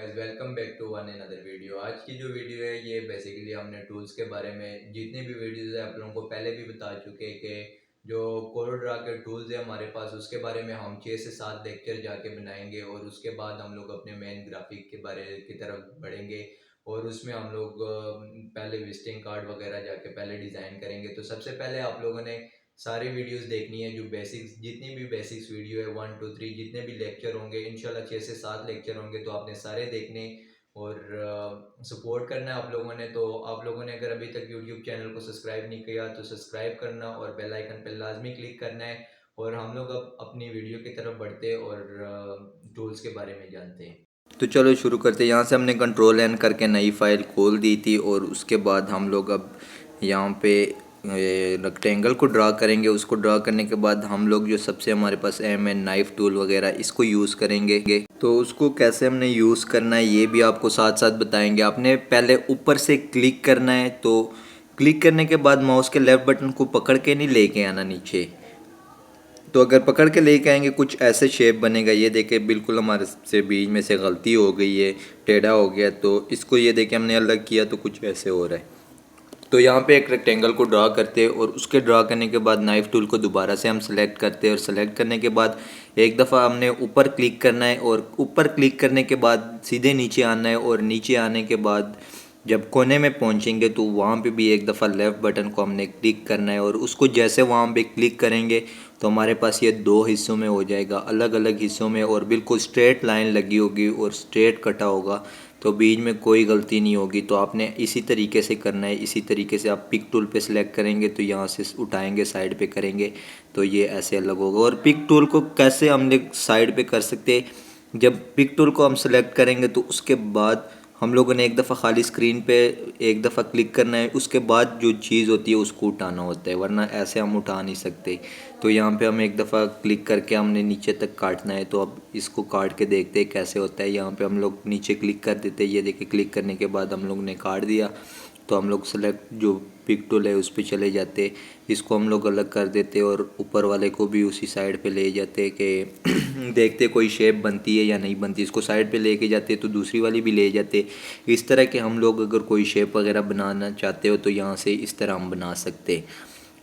Guys welcome back to one another video. आज की जो वीडियो है ये बेसिकली हमने टूल्स के बारे में जितने भी वीडियोस है आप लोगों को पहले भी बता चुके हैं कि जो कोरोड्रा के टूल्स है हमारे पास उसके बारे में हम 6 से 7 लेक्चर जाके बनाएंगे और उसके बाद हम लोग अपने मेन ग्राफिक के बारे की तरफ बढ़ेंगे और उसमें हम लोग पहले विजिटिंग कार्ड वगैरह जाके पहले डिज़ाइन करेंगे। तो सबसे पहले आप लोगों ने सारी वीडियोस देखनी है, जो बेसिक्स जितनी भी बेसिक्स वीडियो है 1 2 3 जितने भी लेक्चर होंगे इंशाल्लाह 6 से 7 लेक्चर होंगे तो आपने सारे देखने और सपोर्ट करना है आप लोगों ने। तो आप लोगों ने अगर अभी तक यूट्यूब चैनल को सब्सक्राइब नहीं किया तो सब्सक्राइब करना और बेल आइकन पर लाजमी क्लिक करना है और हम लोग अब अपनी वीडियो की तरफ बढ़ते हैं और टूल्स के बारे में जानते हैं। तो चलो शुरू करते हैं। यहाँ से हमने कंट्रोल एन करके नई फाइल खोल दी थी और उसके बाद हम लोग अब यहाँ पे रेक्टेंगल को ड्रा करेंगे। उसको ड्रा करने के बाद हम लोग जो सबसे हमारे पास एम एन नाइफ टूल वगैरह इसको यूज़ करेंगे। तो उसको कैसे हमने यूज़ करना है ये भी आपको साथ साथ बताएंगे। आपने पहले ऊपर से क्लिक करना है, तो क्लिक करने के बाद माउस के लेफ़्ट बटन को पकड़ के नहीं लेके आना नीचे। तो अगर पकड़ के लेके आएंगे कुछ ऐसे शेप बनेगा। ये देखे बिल्कुल हमारे से बीच में से गलती हो गई है, टेढ़ा हो गया। तो इसको ये देखे हमने अलग किया तो कुछ ऐसे हो रहा है। तो यहाँ पे एक रेक्टेंगल को ड्रा करते हैं और उसके ड्रा करने के बाद नाइफ टूल को दोबारा से हम सेलेक्ट करते हैं और सेलेक्ट करने के बाद एक दफ़ा हमने ऊपर क्लिक करना है और ऊपर क्लिक करने के बाद सीधे नीचे आना है और नीचे आने के बाद जब कोने में पहुंचेंगे तो वहाँ पे भी एक दफ़ा लेफ़्ट बटन को हमने क्लिक करना है और उसको जैसे वहाँ पे क्लिक करेंगे तो हमारे पास ये दो हिस्सों में हो जाएगा, अलग अलग हिस्सों में, और बिल्कुल स्ट्रेट लाइन लगी होगी और स्ट्रेट कटा होगा तो बीच में कोई गलती नहीं होगी। तो आपने इसी तरीके से करना है। इसी तरीके से आप पिक टूल पे सिलेक्ट करेंगे तो यहाँ से उठाएंगे साइड पे करेंगे तो ये ऐसे अलग होगा। और पिक टूल को कैसे हमने साइड पे कर सकते हैं, जब पिक टूल को हम सेलेक्ट करेंगे तो उसके बाद हम लोगों ने एक दफ़ा खाली स्क्रीन पे एक दफ़ा क्लिक करना है, उसके बाद जो चीज़ होती है उसको उठाना होता है, वरना ऐसे हम उठा नहीं सकते। तो यहाँ पे हम एक दफ़ा क्लिक करके हमने नीचे तक काटना है। तो अब इसको काट के देखते हैं कैसे होता है। यहाँ पे हम लोग नीचे क्लिक कर देते हैं, ये देखिए क्लिक करने के बाद हम लोग ने काट दिया। तो हम लोग सेलेक्ट जो पिक टूल है उस पर चले जाते, इसको हम लोग अलग कर देते और ऊपर वाले को भी उसी साइड पे ले जाते कि देखते कोई शेप बनती है या नहीं बनती। इसको साइड पे लेके जाते तो दूसरी वाली भी ले जाते। इस तरह के हम लोग अगर कोई शेप वगैरह बनाना चाहते हो तो यहाँ से इस तरह हम बना सकते।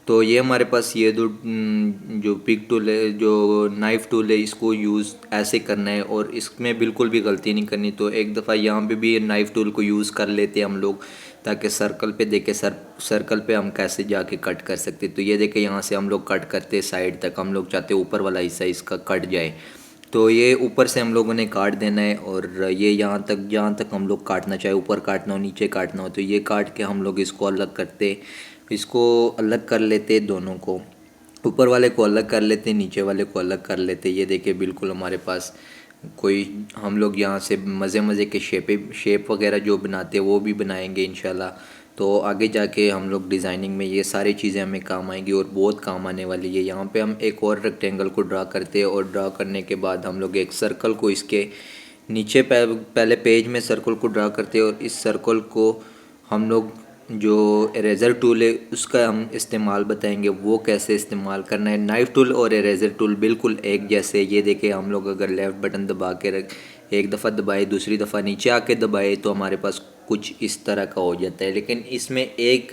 तो ये हमारे पास ये दो जो पिक टूल है, जो नाइफ़ टूल है, इसको यूज़ ऐसे करना है और इसमें बिल्कुल भी गलती नहीं करनी। तो एक दफ़ा यहाँ पे भी नाइफ़ टूल को यूज़ कर लेते हैं हम लोग, ताकि सर्कल पे देखे सर्कल पे हम कैसे जाके कट कर सकते। तो ये देखे यहाँ से हम लोग कट करते साइड तक, हम लोग चाहते ऊपर वाला हिस्सा इसका कट जाए। तो ये ऊपर से हम लोगों ने काट देना है और ये यहाँ तक जहाँ तक हम लोग काटना चाहे, ऊपर काटना हो नीचे काटना हो, तो ये काट के हम लोग इसको अलग करते, इसको अलग कर लेते दोनों को, ऊपर वाले को अलग कर लेते, नीचे वाले को अलग कर लेते। ये देखिए बिल्कुल हमारे पास कोई हम लोग यहाँ से मज़े मज़े के शेप वगैरह जो बनाते हैं वो भी बनाएंगे इंशाल्लाह। तो आगे जाके हम लोग डिज़ाइनिंग में ये सारी चीज़ें हमें काम आएंगी और बहुत काम आने वाली है। यहाँ पे हम एक और रेक्टेंगल को ड्रा करते हैं और ड्रा करने के बाद हम लोग एक सर्कल को इसके नीचे पहले पेज में सर्कल को ड्रा करते हैं और इस सर्कल को हम लोग जो इरेज़र टूल है उसका हम इस्तेमाल बताएंगे, वो कैसे इस्तेमाल करना है। नाइफ़ टूल और इरेज़र टूल बिल्कुल एक जैसे। ये देखें हम लोग अगर लेफ़्ट बटन दबा के एक दफ़ा दबाए, दूसरी दफ़ा नीचे आके दबाए तो हमारे पास कुछ इस तरह का हो जाता है। लेकिन इसमें एक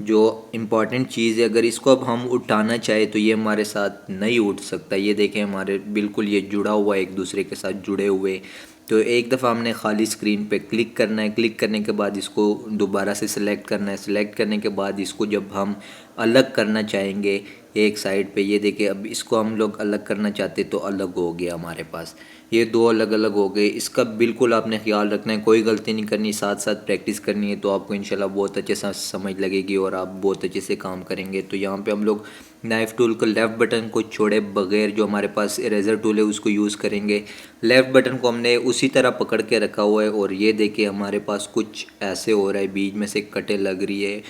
जो इम्पॉर्टेंट चीज़ है, अगर इसको अब हम उठाना चाहे तो ये हमारे साथ नहीं उठ सकता। ये देखें हमारे बिल्कुल ये जुड़ा हुआ है, एक दूसरे के साथ जुड़े हुए। तो एक दफ़ा हमने खाली स्क्रीन पे क्लिक करना है, क्लिक करने के बाद इसको दोबारा से सिलेक्ट करना है। सिलेक्ट करने के बाद इसको जब हम अलग करना चाहेंगे एक साइड पे, ये देखिए अब इसको हम लोग अलग करना चाहते तो अलग हो गया हमारे पास, ये दो अलग अलग हो गए। इसका बिल्कुल आपने ख्याल रखना है, कोई गलती नहीं करनी, साथ साथ प्रैक्टिस करनी है तो आपको इंशाल्लाह बहुत अच्छे से समझ लगेगी और आप बहुत अच्छे से काम करेंगे। तो यहाँ पे हम लोग नाइफ़ टूल को लेफ़्ट बटन को छोड़े बगैर जो हमारे पास इरेज़र टूल है उसको यूज़ करेंगे। लेफ़्ट बटन को हमने उसी तरह पकड़ के रखा हुआ है और ये देखिए हमारे पास कुछ ऐसे हो रहा है, बीच में से कटे लग रही है,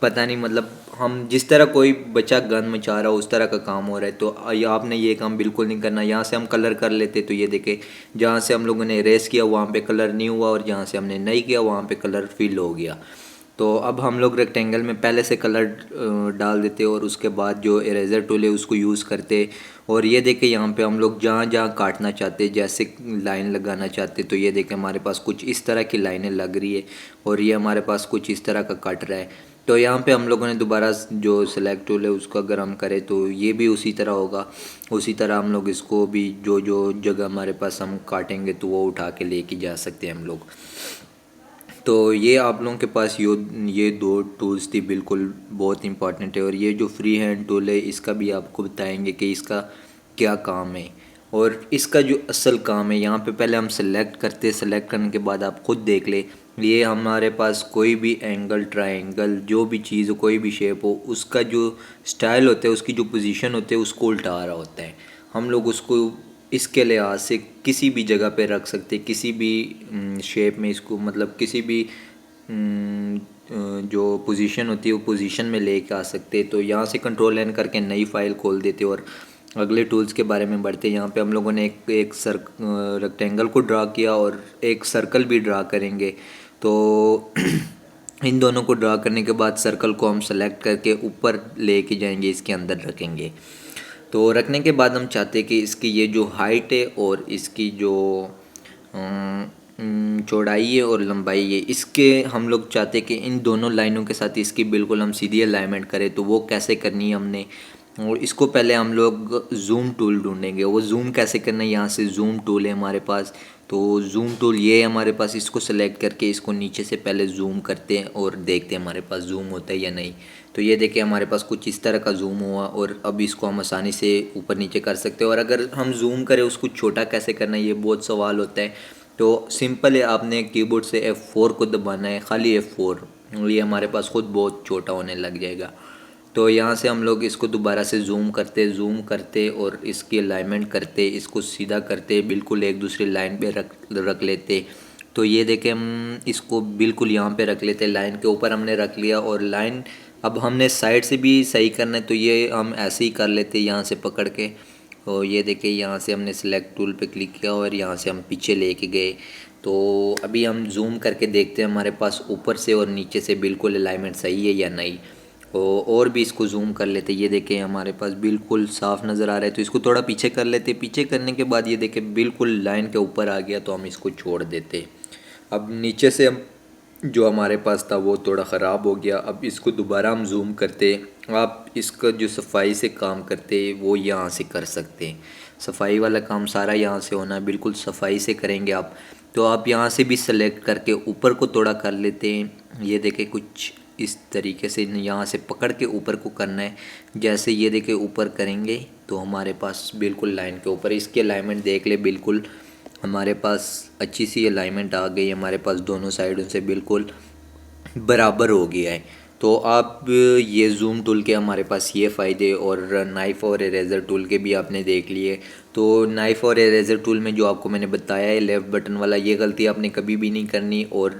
पता नहीं, मतलब हम जिस तरह कोई बच्चा गन मचा रहा हो उस तरह का काम हो रहा है। तो आपने ये काम बिल्कुल नहीं करना। यहाँ से हम कलर कर लेते तो ये देखें जहाँ से हम लोगों ने इरेज़ किया वहाँ पे कलर नहीं हुआ और जहाँ से हमने नहीं किया वहाँ पे कलर फिल हो गया। तो अब हम लोग रेक्टेंगल में पहले से कलर डाल देते और उसके बाद जो इरेज़र टूल है उसको यूज़ करते और ये देखें यहाँ पे हम लोग जहाँ जहाँ काटना चाहते, जैसे लाइन लगाना चाहते, तो ये देखें हमारे पास कुछ इस तरह की लाइनें लग रही है और ये हमारे पास कुछ इस तरह का कट रहा है। तो यहाँ पे हम लोगों ने दोबारा जो सेलेक्ट टूल है उसको अगर हम करें तो ये भी उसी तरह होगा। उसी तरह हम लोग इसको भी जो जो जगह हमारे पास हम काटेंगे तो वो उठा के लेके जा सकते हैं हम लोग। तो ये आप लोगों के पास ये दो टूल्स थी, बिल्कुल बहुत इंपॉर्टेंट है। और ये जो फ्री हैंड टूल है इसका भी आपको बताएंगे कि इसका क्या काम है और इसका जो असल काम है। यहाँ पे पहले हम सेलेक्ट करने के बाद आप खुद देख ले, ये हमारे पास कोई भी एंगल, ट्रायंगल, जो भी चीज़ हो, कोई भी शेप हो, उसका जो स्टाइल होता है, उसकी जो पोजीशन होती है उसको उल्टा रहा होता है। हम लोग उसको इसके लिहाज से किसी भी जगह पे रख सकते, किसी भी शेप में इसको, मतलब किसी भी जो पोजीशन होती है वो पोजीशन में लेके आ सकते। तो यहाँ से कंट्रोल एन करके नई फाइल खोल देते और अगले टूल्स के बारे में बढ़ते। यहाँ पे हम लोगों ने एक रेक्टेंगल को ड्रा किया और एक सर्कल भी ड्रा करेंगे। तो इन दोनों को ड्रा करने के बाद सर्कल को हम सेलेक्ट करके ऊपर लेके जाएंगे, इसके अंदर रखेंगे। तो रखने के बाद हम चाहते हैं कि इसकी ये जो हाइट है और इसकी जो चौड़ाई है और लंबाई है, इसके हम लोग चाहते हैं कि इन दोनों लाइनों के साथ इसकी बिल्कुल हम सीधी अलाइनमेंट करें। तो वो कैसे करनी है हमने, और इसको पहले हम लोग जूम टूल ढूंढेंगे। वो जूम कैसे करना है, यहाँ से जूम टूल है हमारे पास। तो जूम टूल ये है हमारे पास, इसको सेलेक्ट करके इसको नीचे से पहले जूम करते हैं और देखते हैं हमारे पास जूम होता है या नहीं। तो ये देखिए हमारे पास कुछ इस तरह का जूम हुआ और अब इसको हम आसानी से ऊपर नीचे कर सकते हैं। और अगर हम जूम करें उसको छोटा कैसे करना है, ये बहुत सवाल होता है। तो सिंपल है, आपने कीबोर्ड से F4 को दबाना है, खाली F4, ये हमारे पास खुद बहुत छोटा होने लग जाएगा। तो यहाँ से हम लोग इसको दोबारा से जूम करते और इसकी अलाइनमेंट करते, इसको सीधा करते, बिल्कुल एक दूसरी लाइन पे रख लेते। तो ये देखें हम इसको बिल्कुल यहाँ पे रख लेते, लाइन के ऊपर हमने रख लिया। और लाइन अब हमने साइड से भी सही करना है, तो ये हम ऐसे ही कर लेते यहाँ से पकड़ के। और ये देखिए यहाँ से हमने सेलेक्ट टूल पे क्लिक किया और यहाँ से हम पीछे लेके गए। तो अभी हम जूम करके देखते हैं हमारे पास ऊपर से और नीचे से बिल्कुल अलाइनमेंट सही है या नहीं। और भी इसको जूम कर लेते, ये देखें हमारे पास बिल्कुल साफ़ नज़र आ रहा है। तो इसको थोड़ा पीछे कर लेते, पीछे करने के बाद ये देखें बिल्कुल लाइन के ऊपर आ गया। तो हम इसको छोड़ देते। अब नीचे से हम जो हमारे पास था वो थोड़ा ख़राब हो गया। अब इसको दोबारा हम जूम करते। आप इसका जो सफाई से काम करते वो यहाँ से कर सकते हैं। सफाई वाला काम सारा यहाँ से होना है, बिल्कुल सफाई से करेंगे आप। तो आप यहाँ से भी सेलेक्ट करके ऊपर को थोड़ा कर लेते हैं। ये देखें कुछ इस तरीके से यहाँ से पकड़ के ऊपर को करना है। जैसे ये देखें ऊपर करेंगे तो हमारे पास बिल्कुल लाइन के ऊपर, इसकी अलाइनमेंट देख ले, बिल्कुल हमारे पास अच्छी सी अलाइनमेंट आ गई। हमारे पास दोनों साइडों से बिल्कुल बराबर हो गया है। तो आप ये जूम टूल के हमारे पास ये फ़ायदे और नाइफ़ और इरेज़र टूल के भी आपने देख लिए। तो नाइफ़ और इरेज़र टूल में जो आपको मैंने बताया है लेफ़्ट बटन वाला, ये गलती आपने कभी भी नहीं करनी और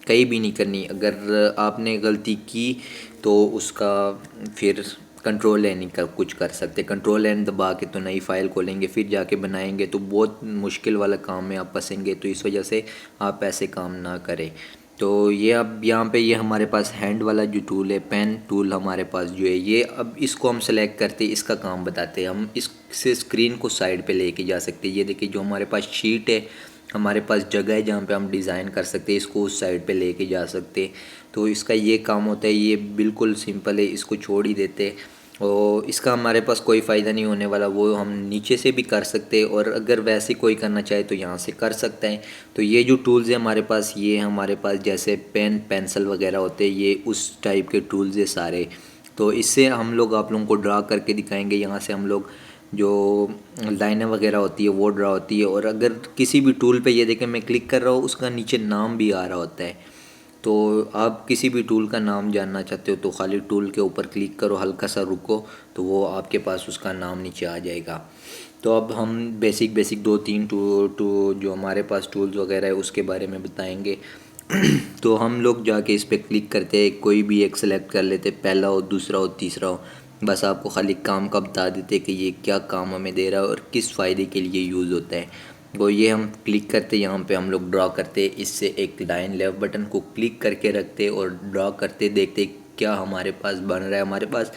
कहीं भी नहीं करनी। अगर आपने गलती की तो उसका फिर कंट्रोल एन का कुछ कर सकते, कंट्रोल एन दबा के तो नई फ़ाइल खोलेंगे, फिर जाके बनाएंगे तो बहुत मुश्किल वाला काम में आप फंसेंगे। तो इस वजह से आप ऐसे काम ना करें। तो ये अब यहाँ पे ये हमारे पास हैंड वाला जो टूल है, पेन टूल हमारे पास जो है ये, अब इसको हम सेलेक्ट करते, इसका काम बताते हैं। हम इससे स्क्रीन को साइड पे लेके जा सकते हैं। ये देखिए जो हमारे पास शीट है, हमारे पास जगह है जहाँ पे हम डिज़ाइन कर सकते हैं, इसको उस साइड पे लेके जा सकते हैं। तो इसका ये काम होता है, ये बिल्कुल सिंपल है, इसको छोड़ ही देते। और इसका हमारे पास कोई फ़ायदा नहीं होने वाला, वो हम नीचे से भी कर सकते हैं और अगर वैसे कोई करना चाहे तो यहाँ से कर सकते हैं। तो ये जो टूल्स हैं हमारे पास, ये हमारे पास जैसे पेन पेंसिल वगैरह होते हैं, ये उस टाइप के टूल्स है सारे। तो इससे हम लोग आप लोगों को ड्रा करके दिखाएंगे। यहाँ से हम लोग जो लाइनें वगैरह होती है वो ड्रा होती है। और अगर किसी भी टूल पे ये देखें मैं क्लिक कर रहा हूँ, उसका नीचे नाम भी आ रहा होता है। तो आप किसी भी टूल का नाम जानना चाहते हो तो खाली टूल के ऊपर क्लिक करो, हल्का सा रुको, तो वो आपके पास उसका नाम नीचे आ जाएगा। तो अब हम बेसिक 2-3 जो हमारे पास टूल्स वगैरह है उसके बारे में बताएंगे। तो हम लोग जाके इस पर क्लिक करते हैं, कोई भी एक सेलेक्ट कर लेते, पहला हो, दूसरा हो, तीसरा हो, बस आपको खाली काम का बता देते कि ये क्या काम हमें दे रहा है और किस फ़ायदे के लिए यूज़ होता है। वो ये हम क्लिक करते, यहाँ पे हम लोग ड्रा करते, इससे एक लाइन लेफ़्ट बटन को क्लिक करके रखते और ड्रा करते, देखते क्या हमारे पास बन रहा है। हमारे पास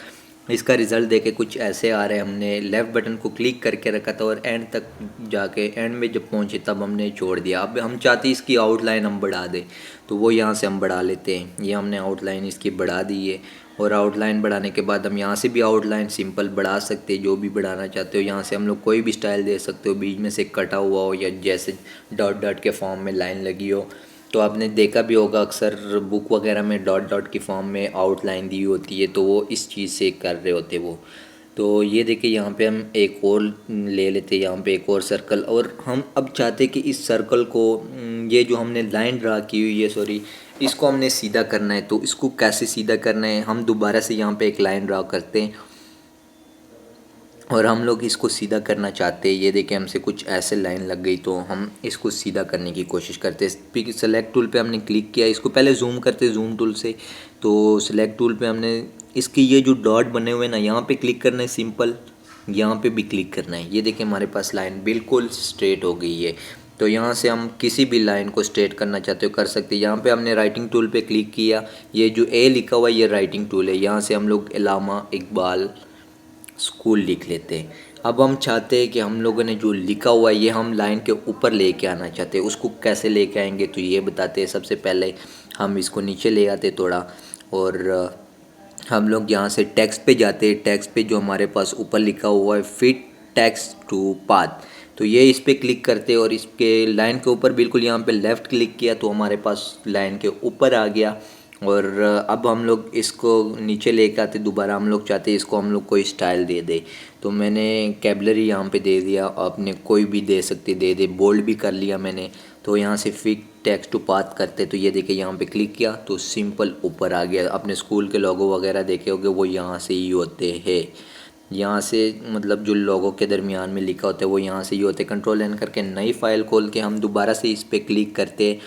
इसका रिज़ल्ट देखे कुछ ऐसे आ रहे हैं। हमने लेफ़्ट बटन को क्लिक करके रखा था और एंड तक जाके एंड में जब पहुंचे तब हमने छोड़ दिया। अब हम चाहते हैं इसकी आउटलाइन हम बढ़ा दें, तो वो यहाँ से हम बढ़ा लेते हैं। ये हमने आउटलाइन इसकी बढ़ा दी है और आउटलाइन बढ़ाने के बाद हम यहाँ से भी आउटलाइन सिंपल बढ़ा सकते हैं। जो भी बढ़ाना चाहते हो यहाँ से हम लोग कोई भी स्टाइल दे सकते हो, बीच में से कटा हुआ हो या जैसे डॉट डॉट के फॉर्म में लाइन लगी हो। तो आपने देखा भी होगा अक्सर बुक वगैरह में डॉट डॉट की फॉर्म में आउटलाइन दी होती है, तो वो इस चीज़ से कर रहे होते वो। तो ये देखिए यहाँ पे हम एक और ले लेते हैं, यहाँ पे एक और सर्कल। और हम अब चाहते कि इस सर्कल को ये जो हमने लाइन ड्रा की हुई है, सॉरी, इसको हमने सीधा करना है। तो इसको कैसे सीधा करना है, हम दोबारा से यहाँ पे एक लाइन ड्रा करते हैं और हम लोग इसको सीधा करना चाहते हैं। ये देखिए हमसे कुछ ऐसे लाइन लग गई, तो हम इसको सीधा करने की कोशिश करते हैं। सेलेक्ट टूल पे हमने क्लिक किया, इसको पहले जूम करते जूम टूल से। तो सेलेक्ट टूल पे हमने इसके ये जो डॉट बने हुए ना, यहाँ पे क्लिक करना है सिंपल, यहाँ पे भी क्लिक करना है। ये देखिए हमारे पास लाइन बिल्कुल स्ट्रेट हो गई है। तो यहाँ से हम किसी भी लाइन को स्ट्रेट करना चाहते हो कर सकते हैं। यहाँ पे हमने राइटिंग टूल पे क्लिक किया, ये जो ए लिखा हुआ है ये राइटिंग टूल है। यहाँ से हम लोग इलामा इकबाल स्कूल लिख लेते हैं। अब हम चाहते हैं कि हम लोगों ने जो लिखा हुआ है ये हम लाइन के ऊपर लेके आना चाहते हैं। उसको कैसे लेके आएंगे तो ये बताते हैं। सबसे पहले हम इसको नीचे ले आते थोड़ा और हम लोग यहाँ से टेक्स्ट पे जाते हैं। टेक्स्ट पे जो हमारे पास ऊपर लिखा हुआ है फिट टेक्स्ट टू पाथ, तो ये इस पर क्लिक करते और इसके लाइन के ऊपर बिल्कुल यहाँ पे लेफ़्ट क्लिक किया तो हमारे पास लाइन के ऊपर आ गया। और अब हम लोग इसको नीचे लेके आते दोबारा। हम लोग चाहते हैं इसको हम लोग कोई स्टाइल दे दे, तो मैंने कैबलरी यहाँ पे दे दिया, आपने कोई भी दे सकते दे दे, बोल्ड भी कर लिया मैंने। तो यहाँ से फिट टेक्स्ट टू पाथ करते, तो ये देखिए यहाँ पे क्लिक किया तो सिंपल ऊपर आ गया। अपने स्कूल के लोगो वगैरह देखे होंगे वो यहाँ से ही होते हैं। यहाँ से मतलब जो लोगों के दरमियान में लिखा होता है वो यहाँ से ही होते हैं। कंट्रोल एन करके नई फाइल खोल के हम दोबारा से इस पर क्लिक करते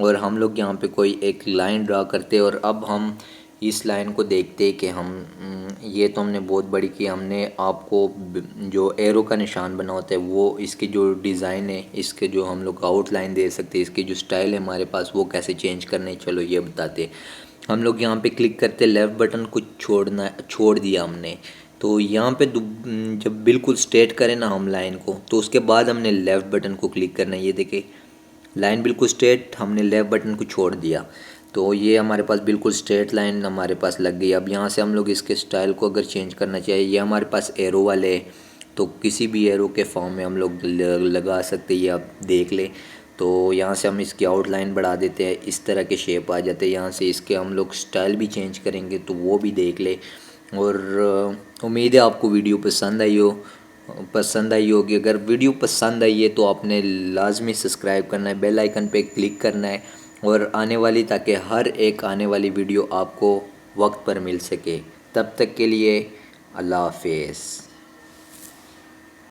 और हम लोग यहाँ पे कोई एक लाइन ड्रा करते। और अब हम इस लाइन को देखते कि हम ये तो हमने बहुत बड़ी की, हमने आपको जो एरो का निशान बना होता है वो इसकी जो डिज़ाइन है इसके जो हम लोग आउटलाइन दे सकते हैं, इसकी जो स्टाइल है हमारे पास वो कैसे चेंज करना है चलो ये बताते। हम लोग यहाँ पे क्लिक करते, लेफ़्ट बटन को छोड़ दिया हमने। तो यहाँ पे जब बिल्कुल स्ट्रेट करें ना हम लाइन को, तो उसके बाद हमने लेफ़्ट बटन को क्लिक करना है। ये देखें लाइन बिल्कुल स्ट्रेट, हमने लेफ़्ट बटन को छोड़ दिया तो ये हमारे पास बिल्कुल स्ट्रेट लाइन हमारे पास लग गई। अब यहाँ से हम लोग इसके स्टाइल को अगर चेंज करना चाहिए, ये हमारे पास एरो वाले तो किसी भी एरो के फॉर्म में हम लोग लगा सकते हैं, ये आप देख लें। तो यहाँ से हम इसकी आउटलाइन बढ़ा देते हैं, इस तरह के शेप आ जाते हैं। यहाँ से इसके हम लोग स्टाइल भी चेंज करेंगे तो वो भी देख ले। और उम्मीद है आपको वीडियो पसंद आई होगी। अगर वीडियो पसंद आई है तो आपने लाजमी सब्सक्राइब करना है, बेल आइकन पे क्लिक करना है और आने वाली ताकि हर एक आने वाली वीडियो आपको वक्त पर मिल सके। तब तक के लिए अल्लाह हाफिज़।